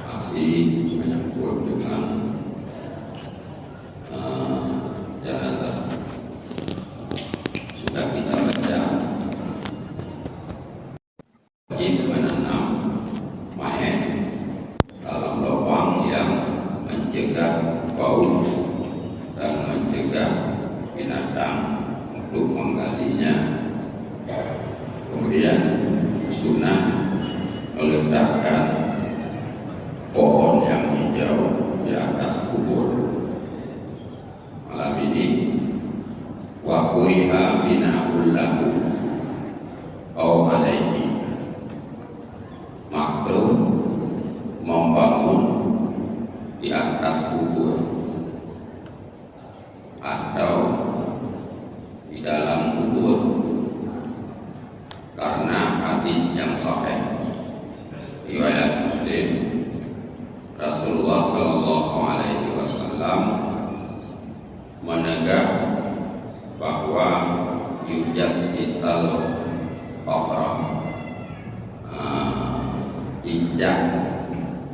Masih menyangkut dengan jenazah. Sudah kita baca wajib menanam mayat dalam lubang yang mencegah bau dan mencegah binatang untuk menggalinya. Kemudian sunnah meletakkan pohon yang hijau di atas kubur. Malam ini wa kuriha bina'ul lahu au alaihi, makruh membangun di atas kubur atau di dalam kubur, karena hadis yang sahih riwayat Muslim, Rasulullah Sallallahu Alaihi Wasallam menegak bahwa yujassisal qabra, injak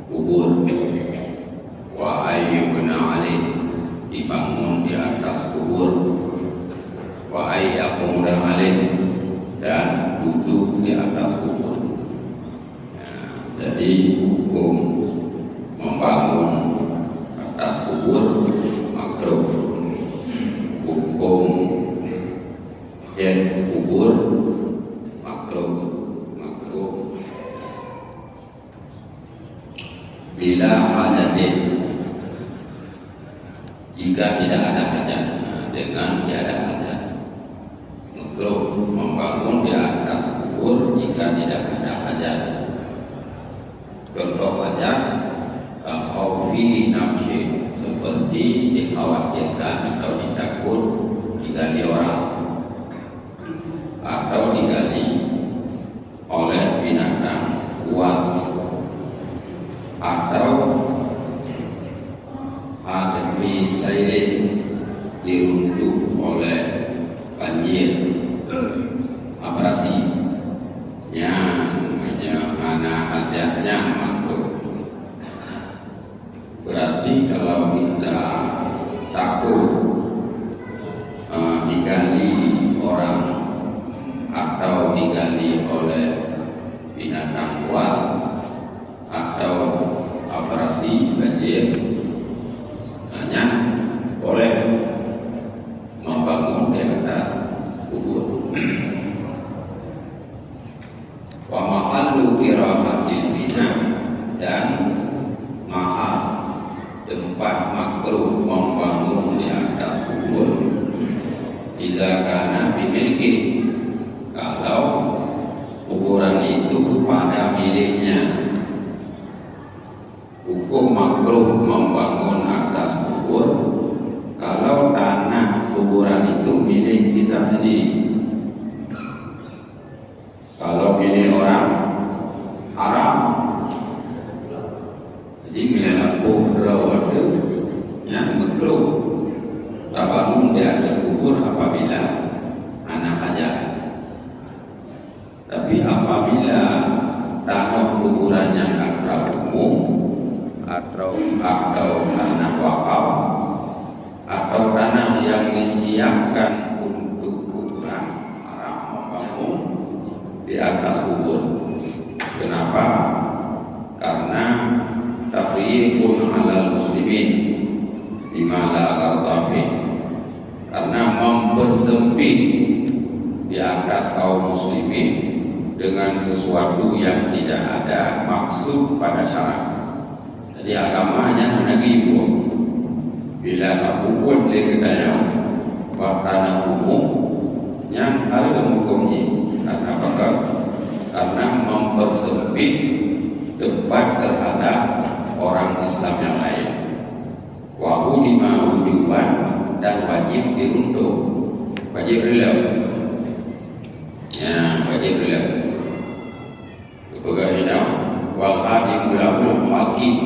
kubur, wa ayyubna alih, dibangun di atas kubur, wa ayyakumda alih, dan duduk di atas kubur. Jadi hukum membangun atas kubur makruh, hukum dan kubur makruh. Bila hajatin, jika tidak ada hajat, dengan tiada hajat makruh membangun di atas kubur jika tidak ada hajat. Contoh hajat khaufi nafsi, seperti dikhawatirkan atau ditakut digali orang atau digali oleh binatang buas, atau ademi sailin, diruntuh oleh banjir, abrasi, mana hajatnya makruh. Berarti kalau kita takut digali orang atau digali oleh binatang buas atau abrasi banjir, hanya boleh membangun di atas kubur. Wa mahallu kirahatil bina, dan mahal tempat makruh membangun di atas kubur jika karena dimiliki, kalau kuburan itu pada miliknya. Hukum makruh membangun atas kubur kalau tanah kuburan itu milik kita sendiri. Kalau milik orang haram. Jadi milik kubur yang makruh bangun di atas kubur apabila anak hajat. Tapi apabila tanah kuburan yang ada umum atau tanah wakaf atau tanah yang disiapkan untuk kuburan, haram membangun di atas kubur. Kenapa? Karena tafriqun alal muslimin bima la ghardafi, karena mempersempit di atas kaum muslimin dengan sesuatu yang tidak ada maksud pada syarat. Jadi agamanya menagi ibu bila apapun boleh ketanya wakana umum yang harus menghukumnya. Karena apa? Karena mempersempit tempat terhadap orang Islam yang lain. Wahu lima wujuban dan wajib diruntuh, wajib rela. Ya, wajib rela. Kepegahina wal hadimu lahul hakim,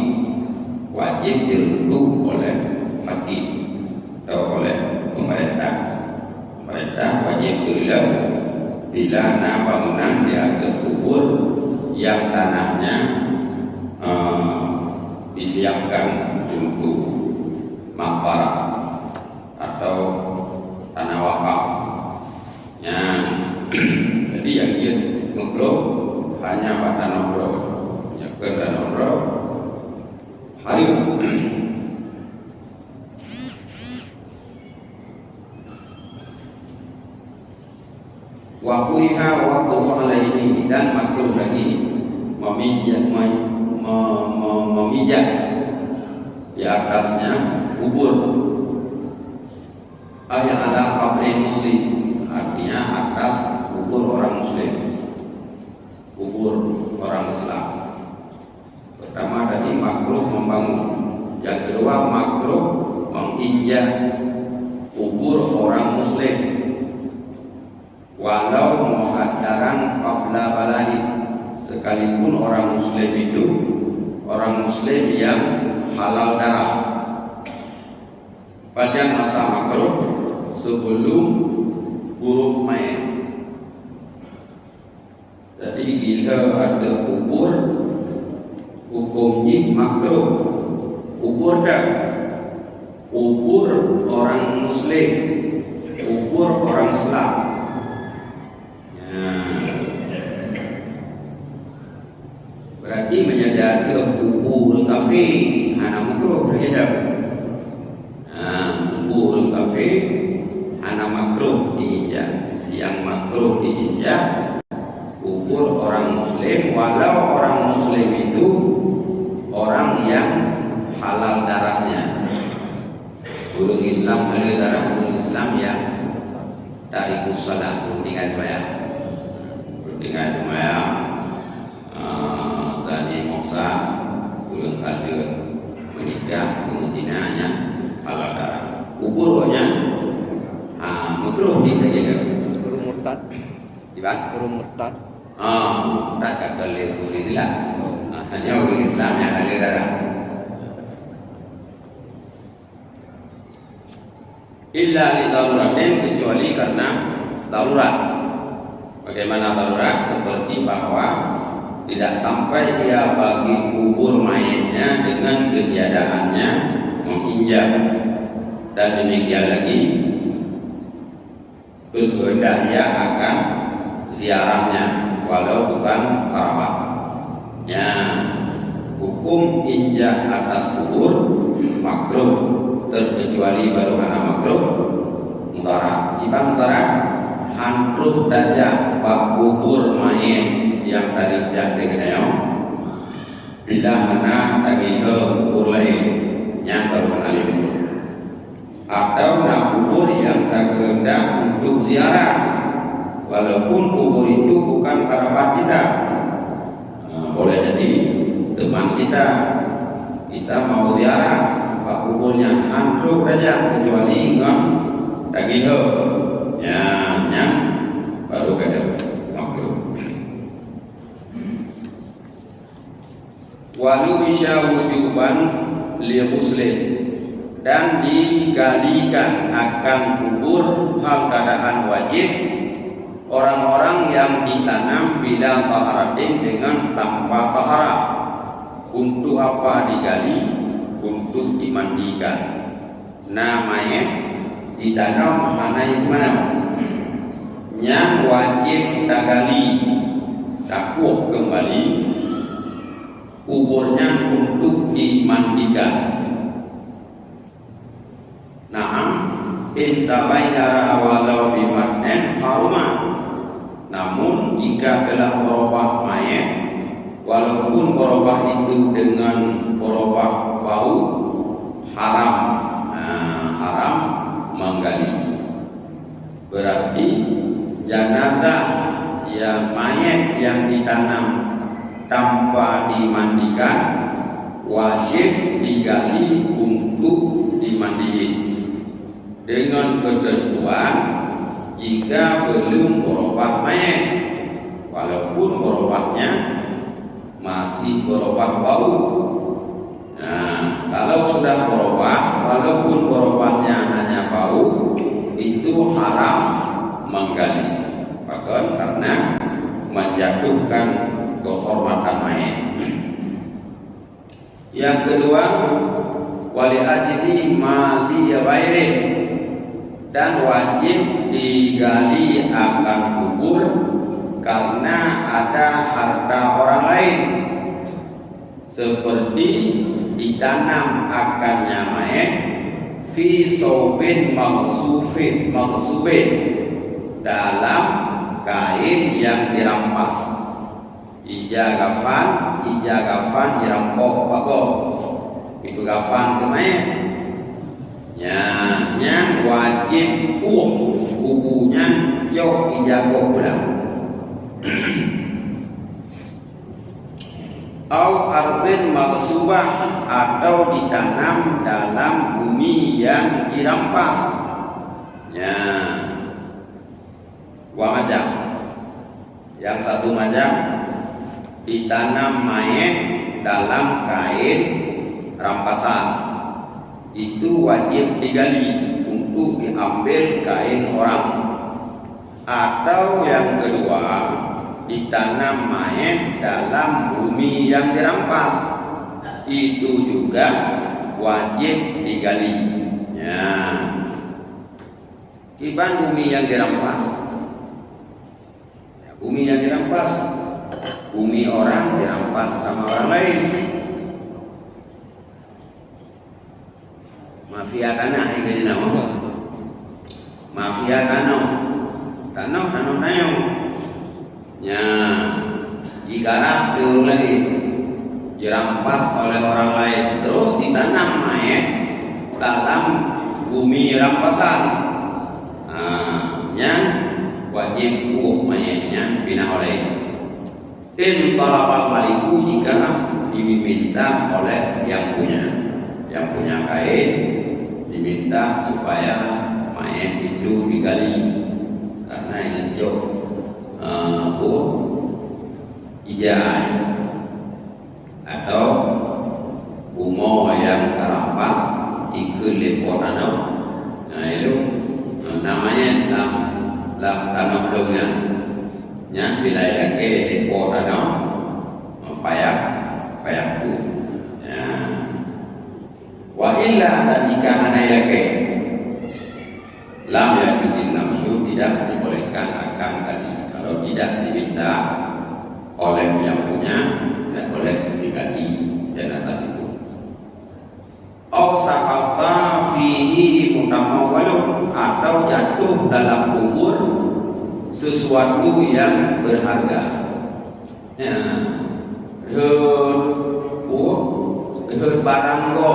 wajib diruntuh oleh hakim atau oleh pemerintah. Pemerintah wajib rela bila nak bangunan di atas kubur yang tanahnya disiapkan untuk makbarah atau tanah wakaf. Ya, jadi yang dia makruh hanya pada nombor, yang kena nombor hari. Wakuriha waktu alaihi dan makruh lagi memijat di atasnya kubur. Ayat ala qabri muslim, artinya atas kubur orang muslim, kubur orang Islam. Pertama tadi makruh membangun, yang kedua makruh menginjak kubur orang muslim walau muhaddaran qabla balaghi, sekalipun orang muslim itu orang muslim yang halal darah. Pada masa makruh sebelum huruf mayat. Jadi bila ada kubur hukumnya makruh. Kubur dah, kubur orang muslim, kubur orang Islam. Berarti menjadi ada kubur kafir, anak makruh berhadap. Kubur kafir, anak makruh diinjak. Yang makruh diinjak kubur orang muslim, walau orang muslim itu orang yang halal darahnya. Orang Islam halal darah, orang Islam yang dari kusalah, tinggal sembahyang, tinggal sembahyang. Zani moksa, kurang ada menikah, zinanya halal darah. Kuburnya, makruh tidak juga. Guru murtad, Ibarat guru murtad. tak kata leher Islam. Hanya orang Islam yang halal darah. Illa li daruratin, kecuali karena darurat. Bagaimana darurat? Seperti bahwa tidak sampai ia bagi kubur mayatnya dengan ketiadaannya menginjak, dan demikian lagi berkehendak ia akan ziarahnya walau bukan kerabat. Ya, hukum injak atas kubur makruh, terkecuali baru anak makruh mutarak. Jika mutarak hancur saja bab kubur mayat yang tadi jadi kenyo, bila anak tadi kubur lain yang baru kenal itu, atau nak kubur yang tak kehendak untuk ziarah, walaupun kubur itu bukan kerabat kita, boleh jadi teman kita, kita mau ziarah, pak kuburnya hancur saja, kecuali ngam tadi yang baru kada makruh. Walu bisa wujuban li muslim, dan digalikan akan kubur hal keadaan wajib orang-orang yang ditanam bila taharatin dengan tanpa taharah. Untuk apa digali? Untuk dimandikan. Namanya ditanam mana mana? Yang wajib kita gali, takuh kembali kuburnya untuk dimandikan. Naam, intabayyara walau bimadnen haruma, Namun jika telah merubah mayat, walaupun merubah itu dengan merubah bau, haram, haram menggali. Berarti jenazah yang mayat yang ditanam tanpa dimandikan wajib digali untuk dimandikan dengan ketentuan jika belum merubah mayat, walaupun merubahnya masih berubah bau. Nah, kalau sudah berubah, walaupun berubahnya hanya bau, itu haram menggali. Bahkan karena menjatuhkan kehormatan mayat. Yang kedua, wali ajli mali ghairi, dan wajib digali akan kubur karena ada harta orang lain, seperti ditanam akannya mayat fi saubin maghsufin dalam kain yang dirampas. Ija gafan dirampok bago, itu gafan ke mayat. Yang wajib kubunya jauh ijago pulang. Au ardin maghsubah, atau ditanam dalam bumi yang dirampas. Dua macam. Yang satu macam ditanam mayat dalam kain rampasan, itu wajib digali untuk diambil kain orang. Atau yang kedua, ditanam mayat dalam bumi yang dirampas, itu juga wajib digali. Kiban bumi yang dirampas, bumi yang dirampas, bumi orang dirampas sama orang lain. Mafia tanah ini nama. Mafia tanah nayo. Jika diulai dirampas oleh orang lain, terus ditanam mayat dalam bumi rampasan, wajib mayatnya pindah oleh. In talabal maliku, jika diminta oleh yang punya kain, diminta supaya mayat itu digali karena ini ijai atau bumo yang terampas ikelipotanau. Itu namanya dalam tanah longnya wilayah kelipotanau payakku. Wa illa, dan jika hanayake lam yajuzin nafsu, tidak dibolehkan akan tadi. Kalau tidak diminta oleh yang punya, tidak boleh diganti jenazah itu. Au saqata fihi mutamawwalun, atau jatuh dalam kubur sesuatu yang berharga. Barang go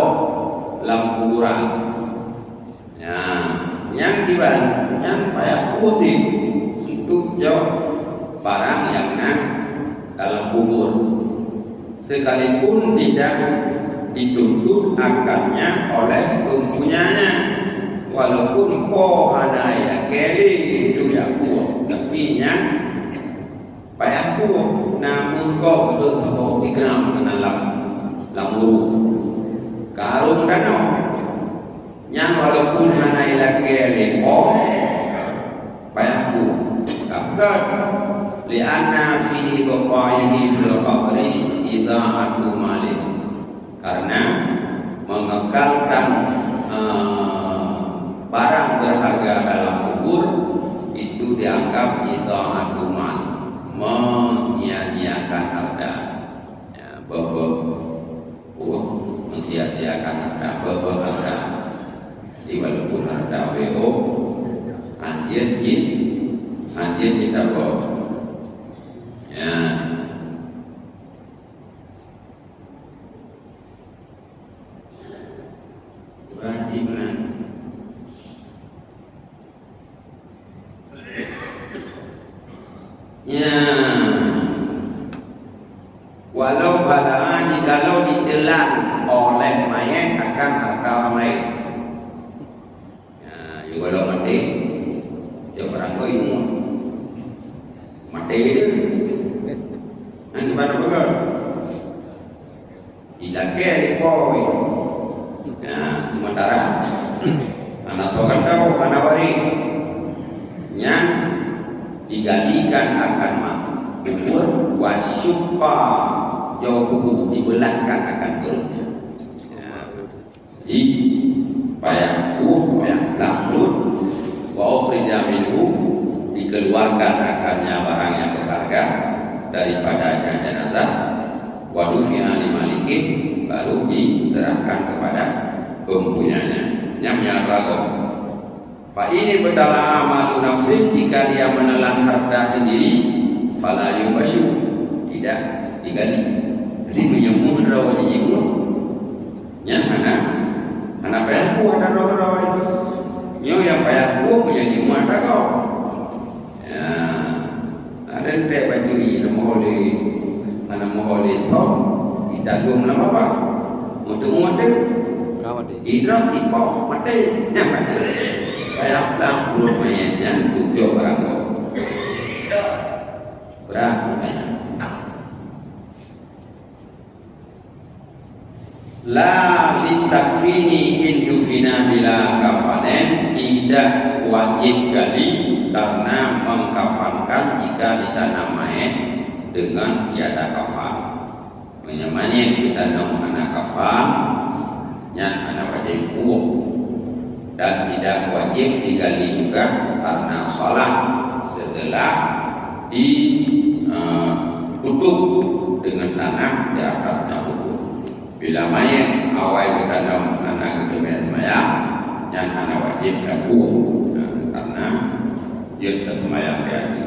dalam kuburan. Yang tiban, yang payah putih itu jauh barang yang dalam kubur, sekalipun tidak dituntut akannya oleh mempunyanya, walaupun hanaya keli itu ya kuat, tapi yang payah kuat, namun kau betul dikenal dalam lamuru karung danau, yang walaupun hanaya keli payah kuat, kakak lianna fi baqaihi fil qabri idha'atu malik, karena mengekalkan barang berharga dalam kubur itu dianggap idha'atu mal, menyia-nyiakan harta, mensia-siakan harta, harta. Jadi walaupun harta WO anjir kita Ya. Wajib lah. Ya. Walau bala'a jikalau ditelan oleh mayat akan harta orang lain. Ya, juga kalau mati, dia orang kau ilmu. Mati dia. Nanti pada apa? Tidak kira boy. Ya, sementara anak sokan tahu anak bari yang digalikan akan makmur wasyuqa jauh dibelahkan akan perutnya. Ya. Jadi payah lahlut wa ukhrija minhu dikeluarkan akannya barang yang berharga daripadanya jenazah wa dufi'a li malikin baru diserahkan kepada pempunyanya. Nyamnya ragam. Fa ini bedala amalu nafsi jika dia menelan harta sendiri fala yubasyu tidak digali. Jadi menyembuh rawa jiwa. Yang anak payahku ada rawa itu. Nyo yang payahku punya jiwa ada kau. Ya, ada yang baju ini mohole so kita belum lama apa. Untuk model. Idrak ipoh mati. Yang mati. Payahlah perut mayatnya tujuh orang kau. Berapa banyak? La litakfini in dufina bila kafanen, tidak wajib gali karena mengkafankan jika ditanam mayat dengan tiada kafan. Menyamanya ditanam anak kafan yang anak wajib kuat dan tidak wajib digali juga karena salat setelah ditutup dengan tanah di atasnya kubur. Bila mayat awal ditanam anak itu mayat yang anak wajib laku karena dia tersemayam di hati.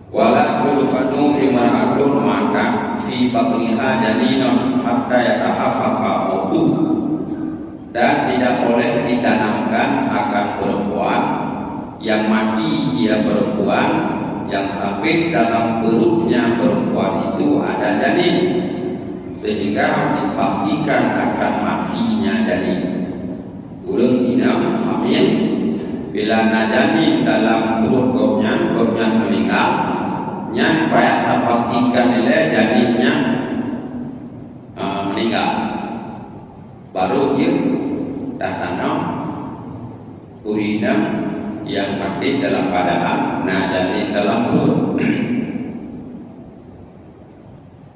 Wala tulfanu imra'atun mata fi batniha janinun hatta yatahaffaqa mautuh, dan tidak boleh ditanamkan akan perempuan yang mati dia perempuan yang sampai dalam perutnya perempuan itu ada janin sehingga dipastikan akan matinya janin. Urang ina hamil bila janin dalam perut gomnya meninggal, nyan payah pastikan nilai janinnya meninggal. Baru dia tanam urinam yang mati dalam keadaan janin dalam perut.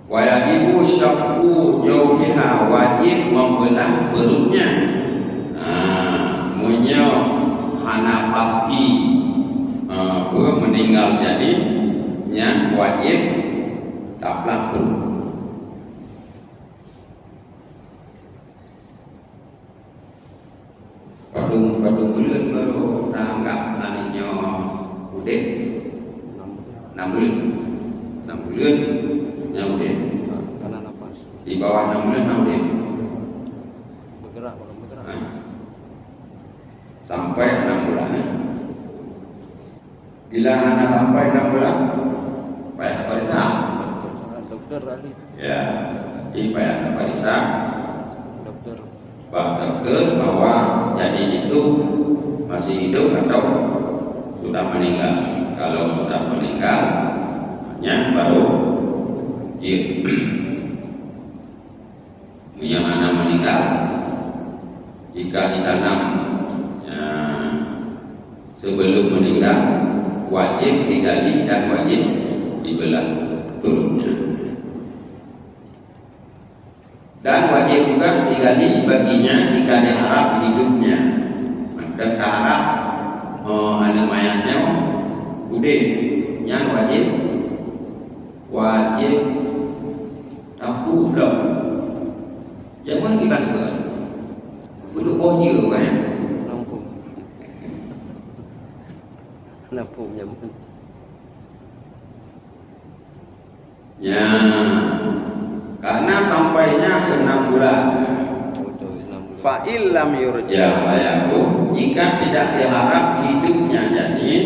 Wajibu syakku jaufiha, wajib membelah perutnya. Munyo hana pasti meninggal janinnya wajib taplah perut. Padung bulan baru anggap anaknya udah 6 bulan yang udah karena nafas di bawah 6 bulan udah bergerak sampai 6 bulan. Bila anak sampai 6 bulan payah periksa dokter ahli ya, payah periksa dokter bahwa janin itu masih hidup atau sudah meninggal. Kalau sudah meninggal, baru yang anak meninggal jika ditanam sebelum meninggal wajib digali dan wajib dibelah perutnya. Dan wajib juga digali baginya jika diharap hidupnya. Maka harap anak mayatnya udah yang wajib takut dong. Jangan kita duduk bohir nampung nyaman Ya, karena sampainya 6 bulan. Untuk 6 bulan. Fa illam yurja layaku, jika tidak diharap hidupnya janin,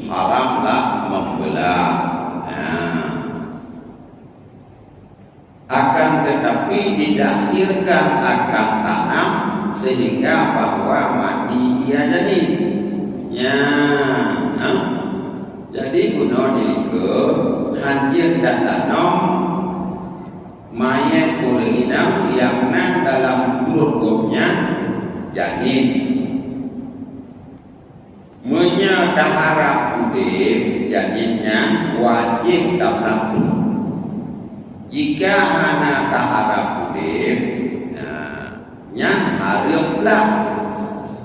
haramlah membelah. Nah, akan tetapi didakhirkan akan tanam sehingga bahwa mati ia janin. Ya, nah, jadi guna dilike hanjir dan tanam mayat kuring inang yang dalam perut gopnya janin. Menyadahara udip janinnya wajib daftar perut. Jika hana dahara udip, nyan haraplah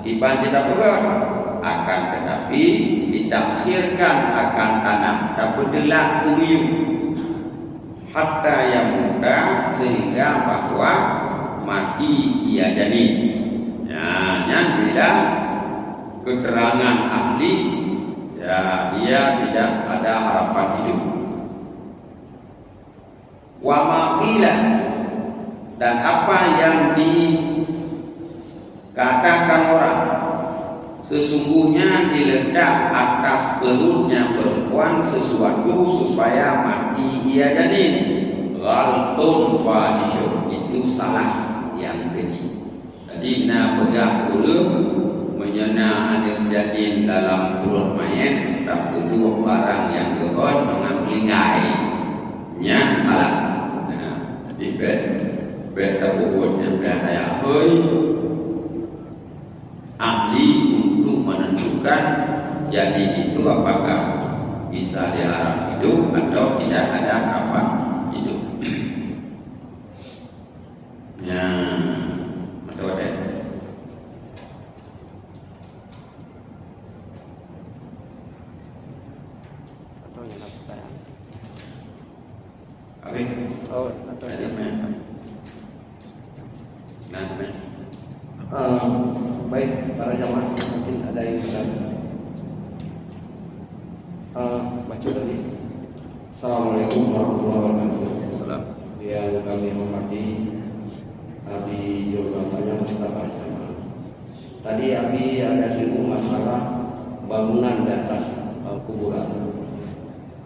iban tidak berat, akan tetapi ditakhirkan akan tanam dapat delak semiyuk hatta yang muda sehingga bahwa mati ia janin. Ya, nyan bila keterangan ahli, ya dia tidak ada harapan hidup. Wa maqilah, dan apa yang dikatakan orang, sesungguhnya diletak atas perutnya perempuan sesuatu supaya mati ia janin. Ghaltun fadishun, itu salah yang keji. Jadi nak pegang dulu menyena ada janin dalam perut mayat, tak perlu barang yang diot mengambilingai, nya salah. Di bed tabuhnya bed daya hoi ahli untuk menentukan jadi itu apakah bisa diharap hidup atau tidak ada harapan hidup. Ya, betul deh. Atau yang dapat tayang. Oke. Oh, atau Ada mana? Nah, Baik para jamaah, mungkin ada yang sedang baca tadi. Assalamualaikum warahmatullahi wabarakatuh. salam. Yang kami hormati Abi jawabannya Mustafa Jamal. Tadi Abi ada singgung masalah bangunan di atas kuburan.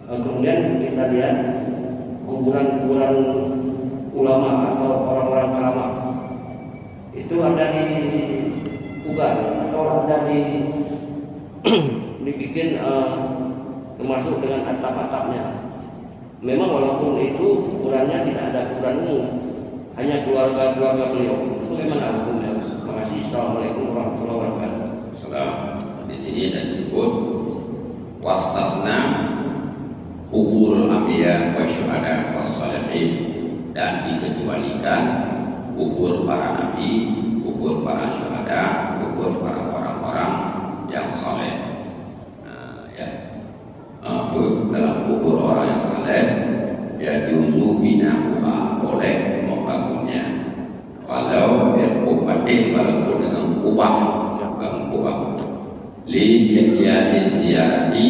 Kemudian kita lihat kuburan-kuburan ulama atau orang-orang keramat itu ada di pugar atau ada dibikin termasuk dengan atap-atapnya. Memang walaupun itu kuburannya tidak ada kuburan umum, hanya keluarga-keluarga beliau. Bagaimana hukumnya? Terima kasih. Assalamualaikum warahmatullahi wabarakatuh. Salam. Di sini ada disebut wastasna kubur anbiya wa syuhada wa shalihin, dan dikecualikan kubur para nabi, kubur para syuhada, kubur para orang-orang yang saleh. Dalam kubur orang yang saleh, ya diuzu binahuha, boleh membangunnya, walau dia kubatin, walaupun dengan kubah, bangun kubah. Li ihyai ziarati,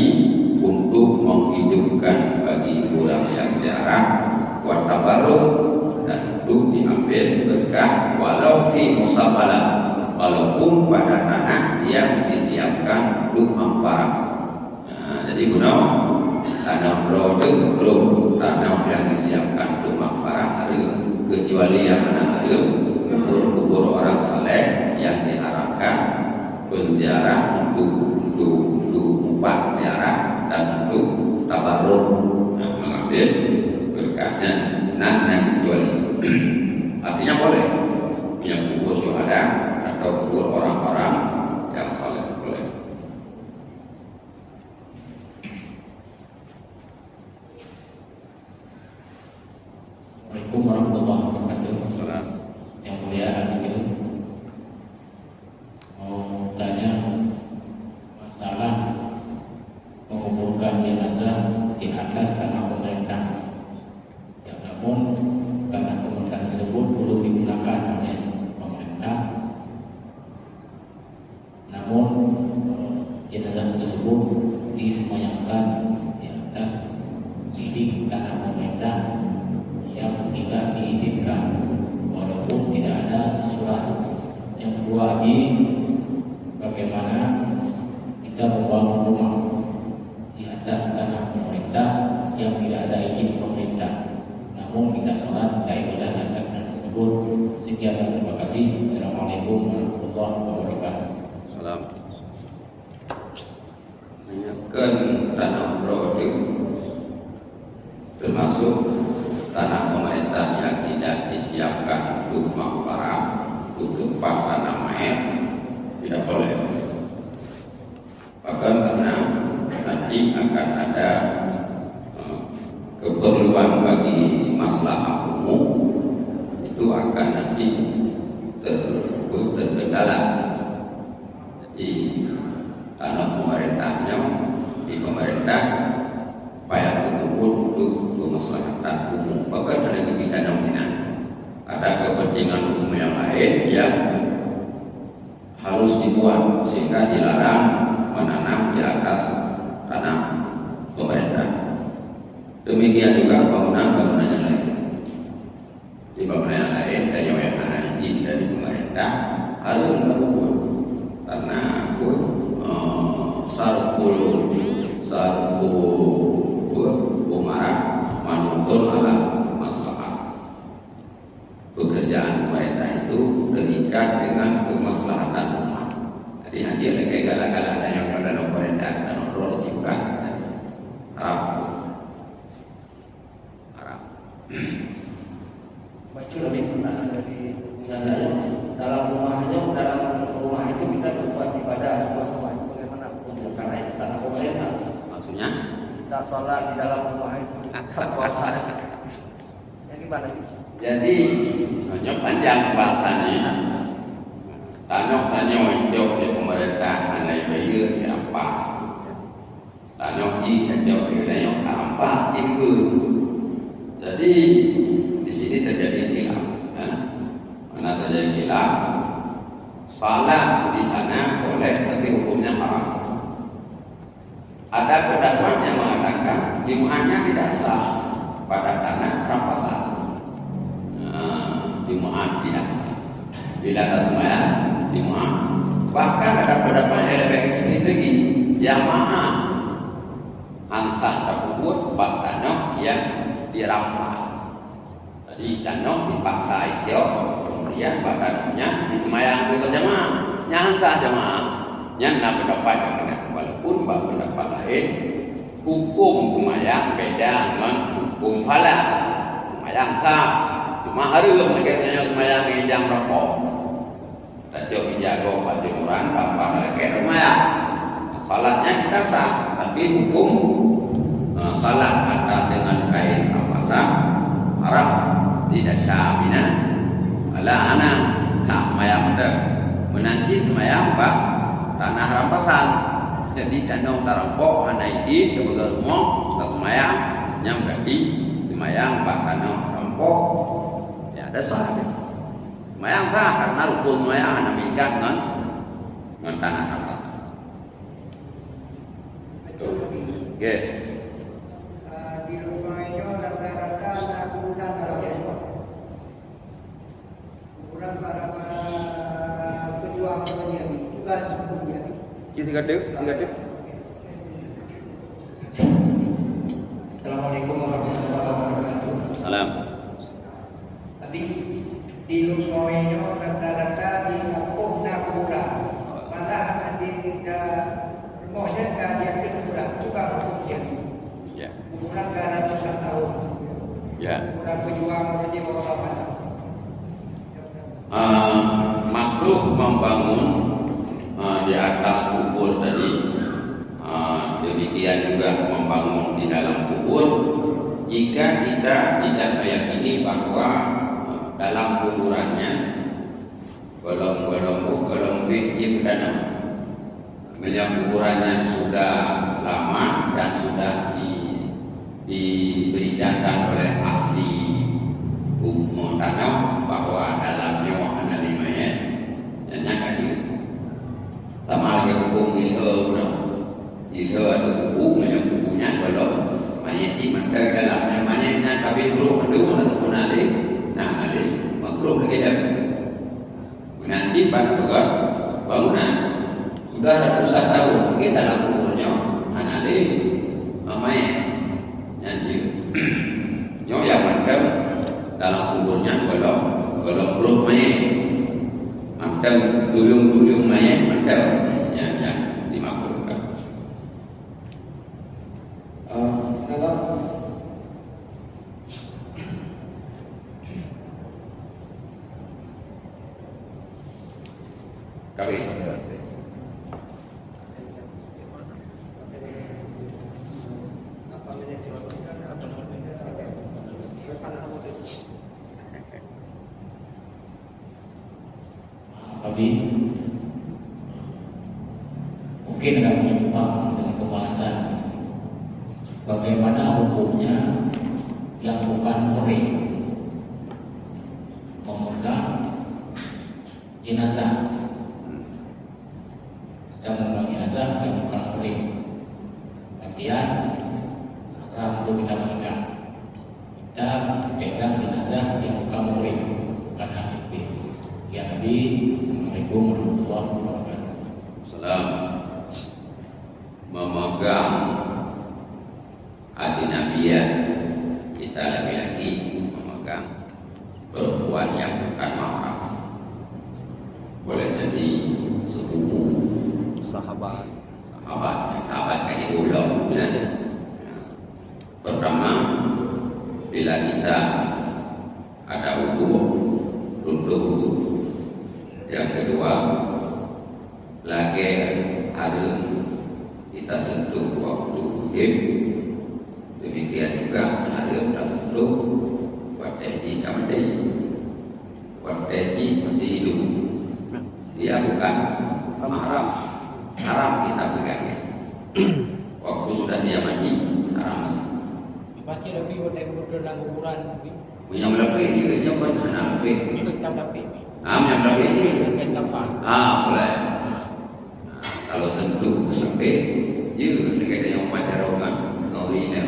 untuk menghidupkan bagi orang yang ziarah, wa tabarruk, dan untuk diambil berkah, walau fi musabbalah, walaupun pada tanah yang disiapkan untuk mengparang. Jadi guna tanah rodo, tanah yang disiapkan untuk mengparang ada, kecuali yang ada kubur orang saleh yang diharapkan penziarah untuk umpat ziarah dan untuk tabarruk, mengambil berkahnya, nan kecuali. Artinya boleh punya kubur syuhada atau kubur orang-orang yang saleh, boleh. Assalamualaikum warahmatullahi wabarakatuh. Salam. Yang mulia hadirin, mau tanya masalah menguburkan jenazah di atas tanah pemerintah. Ya, namun tanah pemerintah tersebut belum digunakan oleh pemerintah. Namun jenazah tersebut disemayamkan di atas bilik tanah pemerintah kita sholat, kita ibadah atas hal tersebut. Sekian dan terima kasih. Assalamualaikum warahmatullahi wabarakatuh. Salam. Menyekan tanah produk termasuk tanah pemerintah yang tidak disiapkan untuk makbarah, untuk tempat tanah mayat tidak boleh. Bahkan karena nanti akan ada keperluan bagi maslahat umum, itu akan nanti terkendala. Jadi tanah pemerintahnya di pemerintah supaya betul untuk kemaslahatan umum. Bahkan ada kebijakan ada kepentingan umum yang lain yang harus dibuat sehingga dilarang menanam di atas tanah pemerintah. Demikian juga bangunan-bangunan yang lain. Di bangunan yang lain dan yang ada izin dari pemerintah harus dilakukan karena sarful umarah manutun ala maslahat. Pekerjaan pemerintah itu terikat dengan kemaslahatan umat. Jadi hadir lagi galak-galak dan yang ada pemerintah dan orang juga harap. Baca dari pertanyaan dari saya, dalam rumah itu kita berbuat ibadah semua itu bagaimana hukumnya? Karena itu tanah pemerintah. Maksudnya Kita sholat di dalam rumah itu puasa. Jadi gimana? jadi banyak panjang bahasanya. Tanah hijau di pemerintah anai bayar dirampas. Tanah hijau di dirampas ikut. Jadi di sini terjadi khilaf. Mana terjadi khilaf? Salat di sana boleh, tapi hukumnya haram. Ada pendapat yang mengatakan jum'ahnya tidak sah pada tanah rampasan. Jum'ah tidak sah. Bila ada sembahyang jum'ah. Bahkan ada pendapat yang lebih ekstrim lagi, jamaah ansah tersebut bab tanah yang dirampas. Jadi tanah dipaksa hijau, kemudian bab tanahnya disemayang ke jamaah. Yang ansah jamaah, yang nak pendapat yang benar. Walaupun bab pendapat lain, hukum semayang beda dengan hukum falah. Semayang sah, cuma harum negara semayang di jam rokok. Tajuk dijago pada jemuran, bapak lagi semayang. Salatnya kita sah, tapi hukum salat antara dengan kain rampasan haram. Tidak syamina ala ana tak mayang dah menanti semayang pak tanah rampasan. Jadi tanah terampok hanya ini kebegal rumah tak semayang yang berarti semayang pak tanah rampok ya ada sah. Semayang sah karena rukun semayang hanya mengikat dengan tanah rampasan. Okay. Di rumah itu rata-rata 1 bulan dalam rumah. Ukuran para pejuang menjadi juga sebelumnya. Tiga dek. Assalamualaikum warahmatullahi wabarakatuh. Salam. Tadi di rumah itu rata-rata di kampung kuburan. Malah di rumahnya kan dia kuburan juga hukumnya. Ya. Kuburan ke ratusan tahun. Ya. Kuburan pejuang menjadi bapak-bapak. Makruh membangun di atas kubur tadi. Demikian juga membangun di dalam kubur jika kita tidak meyakini bahwa dalam kuburannya golong biji perdana. Yang kuburannya sudah lama dan sudah diberitakan oleh ahli hukum tanah bahwa dalamnya wahana mayat dan nyata itu sama lagi hukum ilho atau hukum yang hukumnya belum mayat ini menteri dalamnya mayatnya tapi belum ada ataupun alih makruh lagi dah menanti pada bangunan sudah ratusan tahun mungkin dalam umurnya anali mayat yang yang mandam kalau perut mayat macam duyung mayat macam yang dimaklumkan. Kalau kawin Apa minit sih? Abi mungkin akan menyimpang dengan pembahasan bagaimana hukumnya yang bukan muhrim memegang jenazah dan memegang jenazah yang bukan muhrim. Kemudian haram untuk kita menikah, kita pegang jenazah yang bukan muhrim, bukan ahli. Ya Nabi, Assalamualaikum warahmatullahi wabarakatuh. salam memegang hati nabiyan kita laki-laki memegang perempuan yang bukan mahram, boleh jadi sepupu, Sahabat. sahabat kayak ulang. Pertama, bila kita ada utuh runtuh. Yang kedua, lagi ada kita sentuh waktu hidup. Demikian juga ada kita sentuh waktu di kamar waktu di masih hidup. Dia bukan mahram, haram kita pegangnya. Waktu sudah dia mati, haram masih. Baca lebih waktu berdoa dalam kuburan lebih Yang lebih dia jangan anak lebih. kita lebih Yang lebih ini. dengan kafan. Boleh. Kalau sentuh sampai, dia kata yang macam orang kau ini.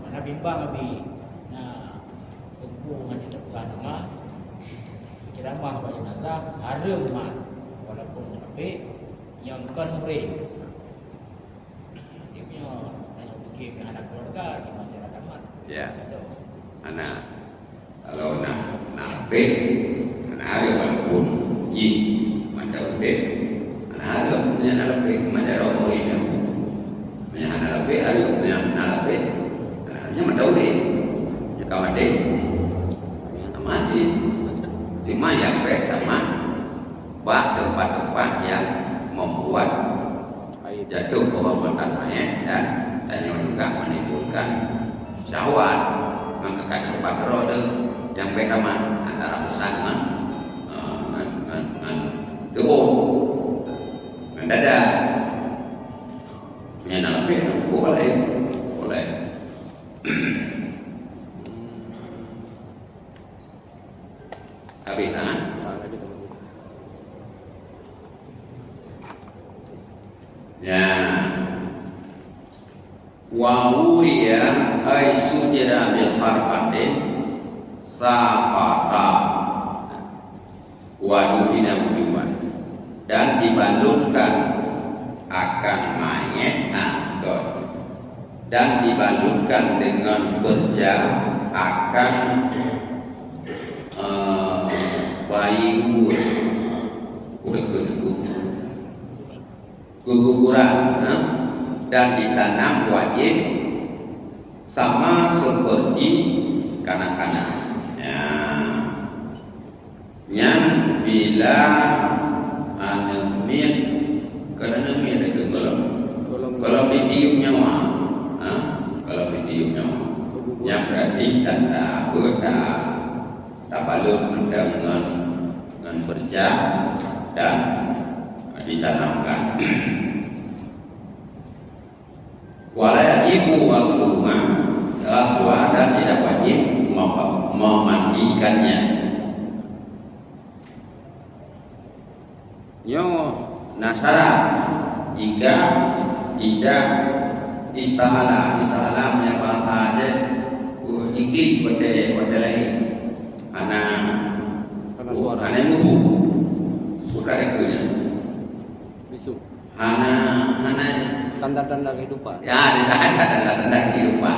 Mana bimbang lebih. Nah, tentu hanya terbuka nama ceramah bagi jenazah haram mah walaupun lebih yang kan murid. Dia punya hanya fikir anak keluarga gimana cara damat. Ya. Anak kalau nak pe, anak ada walaupun ji macam pe, anak ada punya anak pe macam orang ini. Punya anak pe ada punya anak pe, punya macam ni, punya kawan dia, mati. Cuma yang pe tamat, buat tempat-tempat yang membuat jatuh kehormatan mayat dan juga menimbulkan syahwat. Maka kan tempat roda yang pertama antara besar dengan tubuh dengan dada menyenang lebih boleh habis tangan ya wawuriya ay sujira bil kharqatin saqata wa dufina wujuban dan dibalutkan akan mayat dan dibalutkan dengan berjam akan bayi guguran dan ditanam wajib sama seperti kanak-kanak. Yang bila anemia kerana anemia ada kalau medium nyawa, kalau medium nyawa, yang berarti tanda tak balut dengan berjam dan ditanamkan. Wala ibu wasluha dan tidak wajib memandikannya. Yo nasara jika tidak istahala punya bahasa aja iklik pada lain Karena suara. anak musuh sudah rekernya Bisu. hana Tanda-tanda kehidupan. ya tidak ada tanda-tanda kehidupan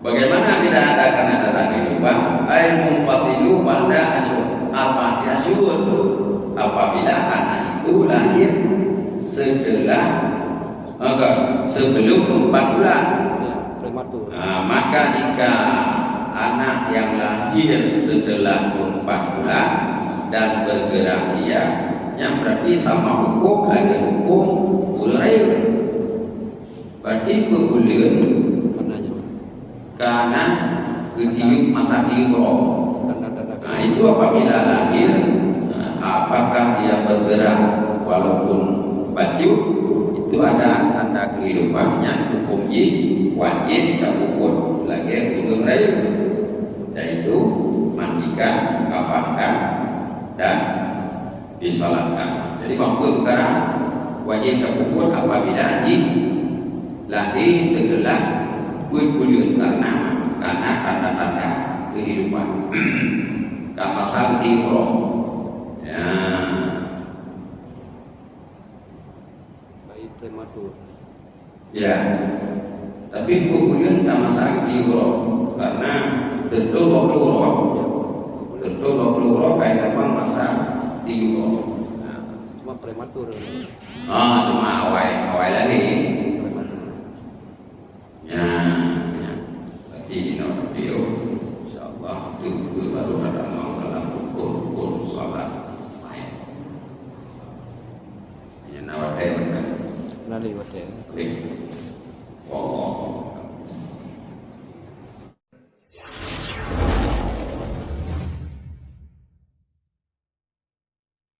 Bagaimana tidak ada tanda-tanda kehidupan? Air munfasilu pada asyur. Apa asyur? Apabila anak itu lahir sebelum 4 bulan. Ya, prematur. Maka jika anak yang lahir setelah 4 bulan dan bergerak dia, yang berarti sama hukum lagi hukum ulu rayu. Berarti kebulan Mananya? karena ketiup masa tiup. Tanda-tanda. Nah itu apabila lahir, apakah dia bergerak walaupun baju, itu ada tanda kehidupannya, hukum wajib dan hukum lagi ulu rayu, yaitu mandikan, kafankan dan disolatkan. Jadi mampu perkara wajib dan hukum apabila lahir setelah berbulan karena tanda-tanda kehidupan. Kapasal diurah. Ya. Bayi prematur. Ya. Tapi berbulan tak masalah diurah karena tentu 20 urah. Tentu 20 urah kayak memang masa diurah. Cuma prematur. Cuma awal lagi. Prematur. Ya. Berarti video insyaallah itu baru ada mau dalam hukum salat mayat. Ya nawar kan. Nali wate. Boleh.